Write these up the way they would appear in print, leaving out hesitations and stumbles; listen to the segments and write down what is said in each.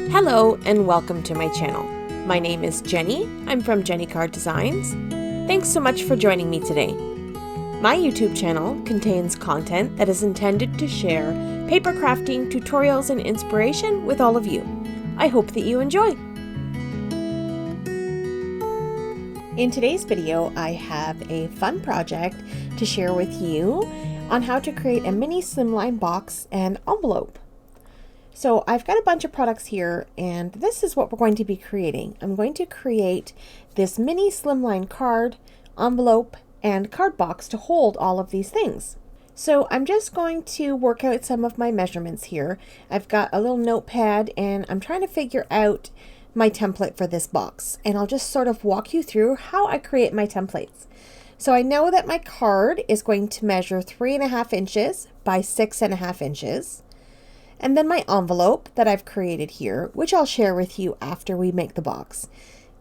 Hello and welcome to my channel. My name is Jenny. I'm from jennycarddesigns. Thanks so much for joining me today. My YouTube channel contains content that is intended to share paper crafting tutorials and inspiration with all of you. I hope that you enjoy. In today's video, I have a fun project to share with you on how to create a mini slimline box and envelope. So I've got a bunch of products here, and this is what we're going to be creating. I'm going to create this mini slimline card, envelope, and card box to hold all of these things. So I'm just going to work out some of my measurements here. I've got a little notepad and I'm trying to figure out my template for this box, and I'll just sort of walk you through how I create my templates. So I know that my card is going to measure 3.5 inches by 6.5 inches. And then my envelope that I've created here, which I'll share with you after we make the box.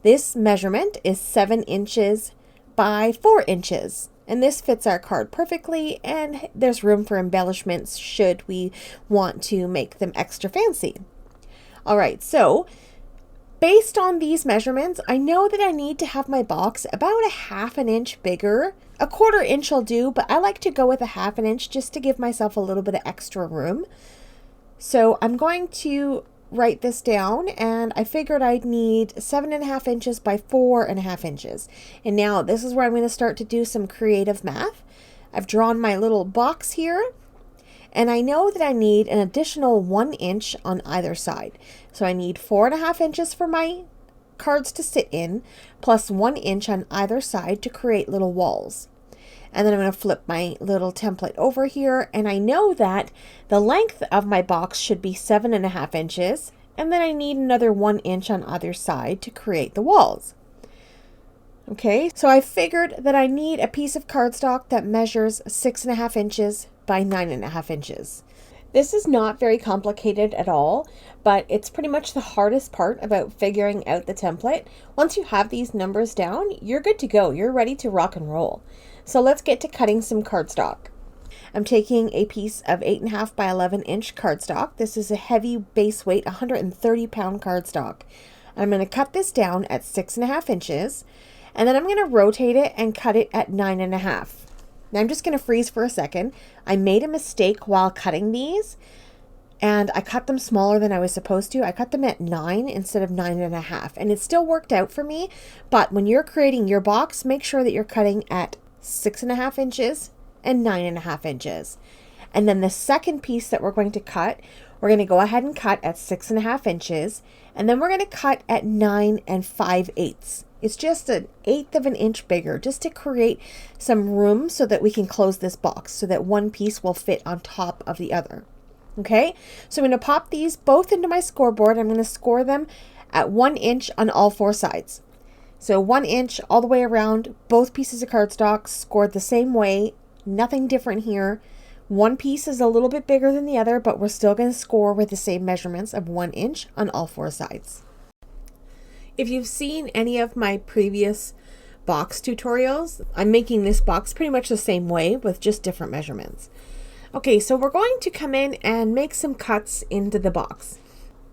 This measurement is 7 inches by 4 inches. And this fits our card perfectly, and there's room for embellishments should we want to make them extra fancy. All right, so based on these measurements, I know that I need to have my box about 1/2 inch bigger. 1/4 inch will do, but I like to go with 1/2 inch just to give myself a little bit of extra room. So I'm going to write this down, and I figured I'd need 7.5 inches by 4.5 inches. And now this is where I'm going to start to do some creative math. I've drawn my little box here, and I know that I need an additional 1 inch on either side. So I need 4.5 inches for my cards to sit in, plus 1 inch on either side to create little walls. And then I'm going to flip my little template over here, and I know that the length of my box should be 7.5 inches, and then I need another 1 inch on either side to create the walls. Okay, so I figured that I need a piece of cardstock that measures 6.5 inches by 9.5 inches. This is not very complicated at all, but it's pretty much the hardest part about figuring out the template. Once you have these numbers down, you're good to go. You're ready to rock and roll. So let's get to cutting some cardstock. I'm taking a piece of 8.5 by 11 inch cardstock. This is a heavy base weight, 130 pound cardstock. I'm going to cut this down at 6.5 inches, and then I'm going to rotate it and cut it at 9.5. Now I'm just going to freeze for a second. I made a mistake while cutting these, and I cut them smaller than I was supposed to. I cut them at 9 instead of 9.5, and it still worked out for me. But when you're creating your box, make sure that you're cutting at 6.5 inches and 9.5 inches. And then the second piece that we're going to cut, we're going to go ahead and cut at 6.5 inches, and then we're going to cut at 9 5/8. It's just 1/8 of an inch bigger, just to create some room so that we can close this box so that one piece will fit on top of the other. Okay, so I'm going to pop these both into my scoreboard. I'm going to score them at 1 inch on all 4 sides. So 1 inch all the way around, both pieces of cardstock scored the same way, nothing different here. One piece is a little bit bigger than the other, but we're still going to score with the same measurements of 1 inch on all 4 sides. If you've seen any of my previous box tutorials, I'm making this box pretty much the same way with just different measurements. Okay, so we're going to come in and make some cuts into the box.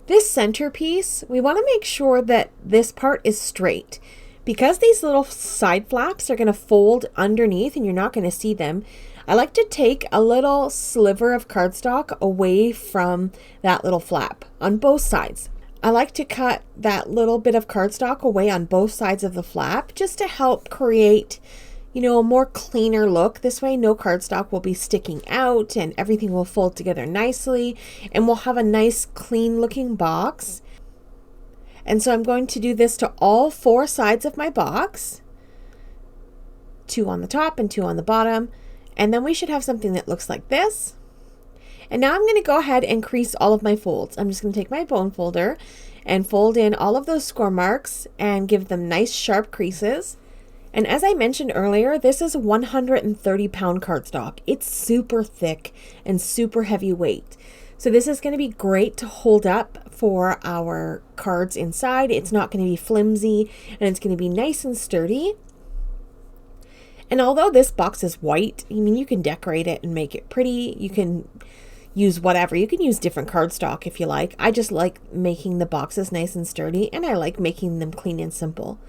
This center piece, we want to make sure that this part is straight. Because these little side flaps are going to fold underneath and you're not going to see them, I like to take a little sliver of cardstock away from that little flap on both sides. I like to cut that little bit of cardstock away on both sides of the flap just to help create, a more cleaner look. This way no cardstock will be sticking out and everything will fold together nicely, and we'll have a nice clean looking box. And so I'm going to do this to all 4 sides of my box, 2 on the top and 2 on the bottom, and then we should have something that looks like this. And now I'm going to go ahead and crease all of my folds. I'm just going to take my bone folder and fold in all of those score marks and give them nice sharp creases. And as I mentioned earlier, this is 130 pound cardstock. It's super thick and super heavy weight. So this is going to be great to hold up for our cards inside. It's not going to be flimsy, and it's going to be nice and sturdy. And although this box is white, you can decorate it and make it pretty. You can use whatever. You can use different cardstock if you like. I just like making the boxes nice and sturdy, and I like making them clean and simple.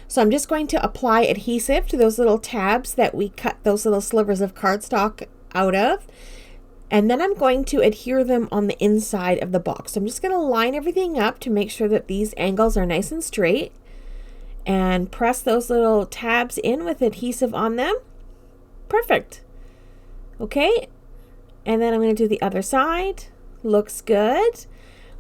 So I'm just going to apply adhesive to those little tabs that we cut those little slivers of cardstock out of. And then I'm going to adhere them on the inside of the box. So I'm just going to line everything up to make sure that these angles are nice and straight. And press those little tabs in with adhesive on them. Perfect. Okay. And then I'm going to do the other side. Looks good.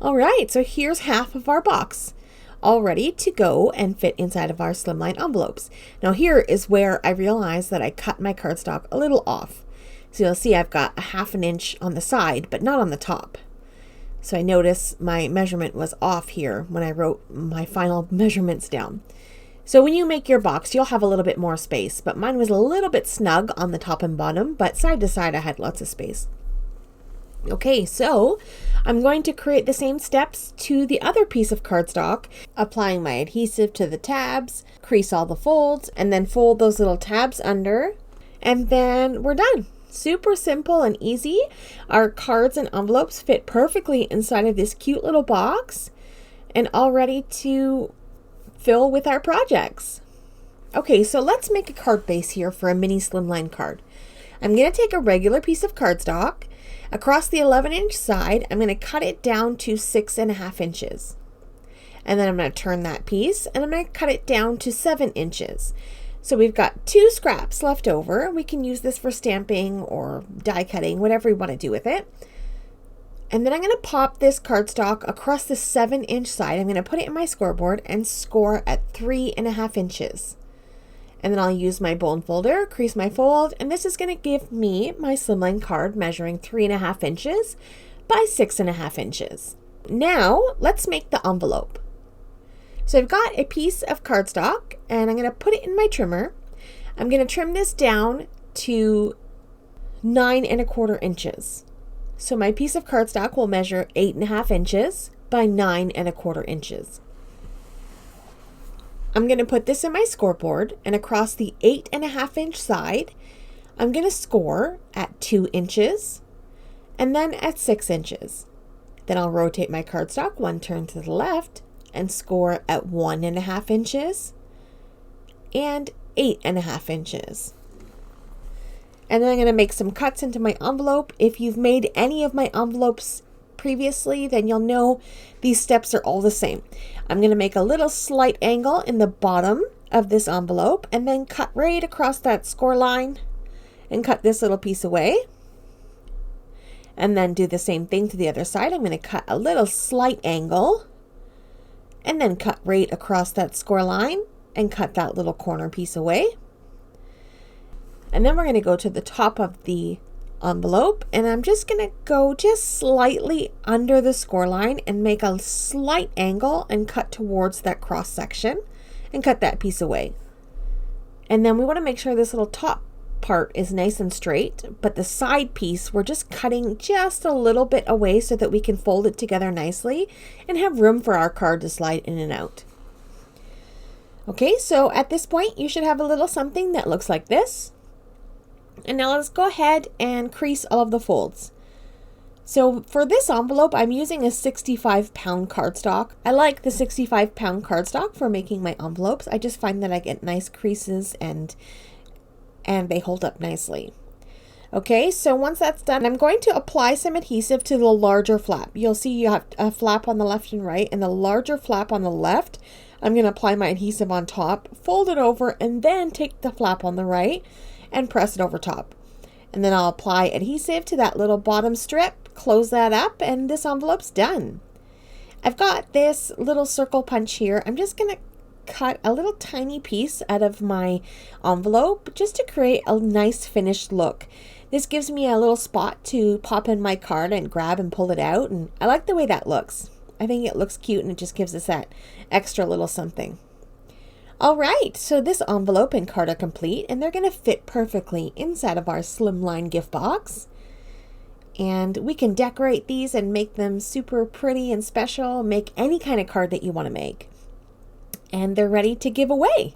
All right. So here's half of our box, all ready to go and fit inside of our Slimline envelopes. Now here is where I realized that I cut my cardstock a little off. So you'll see I've got a 1/2 inch on the side, but not on the top. So I notice my measurement was off here when I wrote my final measurements down. So when you make your box, you'll have a little bit more space, but mine was a little bit snug on the top and bottom, but side to side I had lots of space. Okay, so I'm going to create the same steps to the other piece of cardstock, applying my adhesive to the tabs, crease all the folds, and then fold those little tabs under, and then we're done. Super simple and easy. Our cards and envelopes fit perfectly inside of this cute little box and all ready to fill with our projects. Okay, so let's make a card base here for a mini Slimline card. I'm going to take a regular piece of cardstock. Across the 11-inch side, I'm going to cut it down to 6.5 inches. And then I'm going to turn that piece and I'm going to cut it down to 7 inches. So we've got 2 scraps left over. We can use this for stamping or die cutting, whatever you want to do with it. And then I'm going to pop this cardstock across the 7-inch side. I'm going to put it in my scoreboard and score at 3.5 inches. And then I'll use my bone folder, crease my fold, and this is going to give me my Slimline card measuring 3.5 inches by 6.5 inches. Now let's make the envelope. So I've got a piece of cardstock and I'm going to put it in my trimmer. I'm going to trim this down to 9.25 inches. So my piece of cardstock will measure 8.5 inches by 9.25 inches. I'm going to put this in my scoreboard, and across the 8.5-inch side, I'm going to score at 2 inches and then at 6 inches. Then I'll rotate my cardstock 1 turn to the left and score at 1.5 inches and 8.5 inches. And then I'm going to make some cuts into my envelope. If you've made any of my envelopes previously, then you'll know these steps are all the same. I'm going to make a little slight angle in the bottom of this envelope and then cut right across that score line and cut this little piece away. And then do the same thing to the other side. I'm going to cut a little slight angle and then cut right across that score line and cut that little corner piece away. And then we're going to go to the top of the envelope, and I'm just going to go just slightly under the score line and make a slight angle and cut towards that cross section and cut that piece away. And then we want to make sure this little top part is nice and straight, but the side piece we're just cutting just a little bit away so that we can fold it together nicely and have room for our card to slide in and out. Okay, so at this point you should have a little something that looks like this. And now let's go ahead and crease all of the folds. So for this envelope, I'm using a 65-pound cardstock. I like the 65-pound cardstock for making my envelopes. I just find that I get nice creases and they hold up nicely. Okay, so once that's done, I'm going to apply some adhesive to the larger flap. You'll see you have a flap on the left and right, and the larger flap on the left, I'm going to apply my adhesive on top, fold it over, and then take the flap on the right and press it over top. And then I'll apply adhesive to that little bottom strip, close that up, and this envelope's done. I've got this little circle punch here. I'm just going to cut a little tiny piece out of my envelope just to create a nice finished look. This gives me a little spot to pop in my card and grab and pull it out, and I like the way that looks. I think it looks cute and it just gives us that extra little something. All right, so this envelope and card are complete, and they're going to fit perfectly inside of our Slimline gift box. And we can decorate these and make them super pretty and special, make any kind of card that you want to make. And they're ready to give away.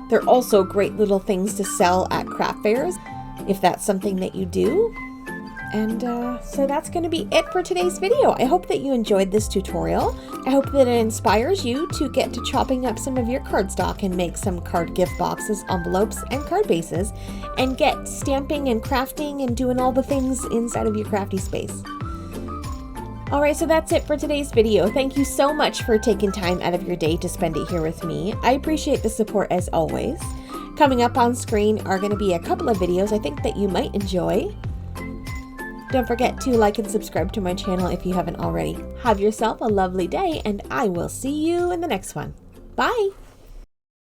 They're also great little things to sell at craft fairs, if that's something that you do. And so that's going to be it for today's video. I hope that you enjoyed this tutorial. I hope that it inspires you to get to chopping up some of your cardstock and make some card gift boxes, envelopes, and card bases, and get stamping and crafting and doing all the things inside of your crafty space. Alright, so that's it for today's video. Thank you so much for taking time out of your day to spend it here with me. I appreciate the support as always. Coming up on screen are going to be a couple of videos I think that you might enjoy. Don't forget to like and subscribe to my channel if you haven't already. Have yourself a lovely day, and I will see you in the next one. Bye!